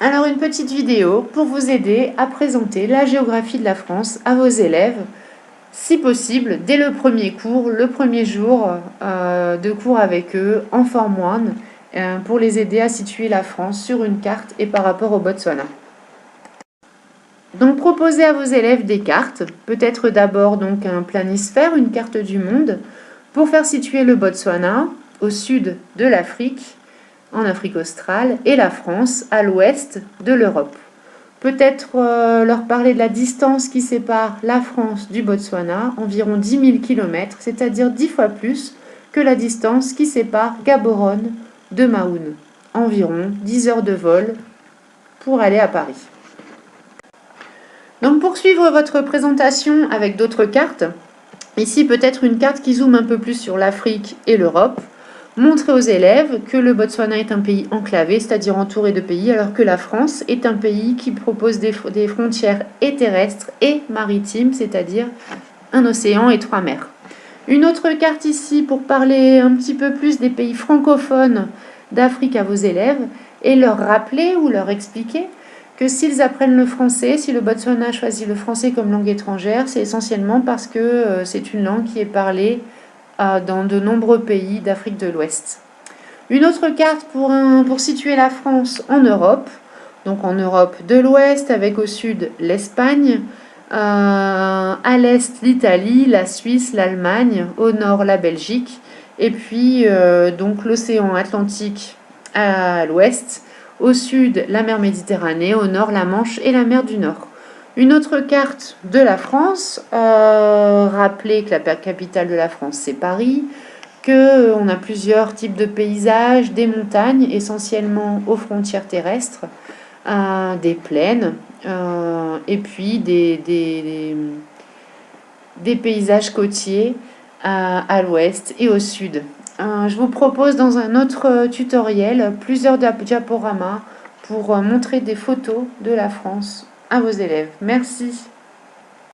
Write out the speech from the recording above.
Alors une petite vidéo pour vous aider à présenter la géographie de la France à vos élèves, si possible dès le premier cours, le premier jour de cours avec eux en Form 1, pour les aider à situer la France sur une carte et par rapport au Botswana. Donc proposez à vos élèves des cartes, peut-être d'abord donc un planisphère, une carte du monde, pour faire situer le Botswana au sud de l'Afrique, en Afrique australe, et la France à l'ouest de l'Europe. Peut-être leur parler de la distance qui sépare la France du Botswana, environ 10 000 km, c'est-à-dire 10 fois plus que la distance qui sépare Gaborone de Maoun, environ 10 heures de vol pour aller à Paris. Donc pour suivre votre présentation avec d'autres cartes, ici peut-être une carte qui zoome un peu plus sur l'Afrique et l'Europe, montrer aux élèves que le Botswana est un pays enclavé, c'est-à-dire entouré de pays, alors que la France est un pays qui propose des frontières et terrestres et maritimes, c'est-à-dire un océan et 3 mers. Une autre carte ici pour parler un petit peu plus des pays francophones d'Afrique à vos élèves et leur rappeler ou leur expliquer que s'ils apprennent le français, si le Botswana choisit le français comme langue étrangère, c'est essentiellement parce que c'est une langue qui est parlée dans de nombreux pays d'Afrique de l'Ouest. Une autre carte pour situer la France en Europe, donc en Europe de l'Ouest avec au sud l'Espagne, à l'est l'Italie, la Suisse, l'Allemagne, au nord la Belgique, et puis donc l'océan Atlantique à l'ouest, au sud la mer Méditerranée, au nord la Manche et la mer du Nord. Une autre carte de la France, rappeler que la capitale de la France c'est Paris, qu'on a plusieurs types de paysages, des montagnes essentiellement aux frontières terrestres, des plaines, et puis des paysages côtiers à l'ouest et au sud. Je vous propose dans un autre tutoriel plusieurs diaporamas pour montrer des photos de la France à vos élèves. Merci.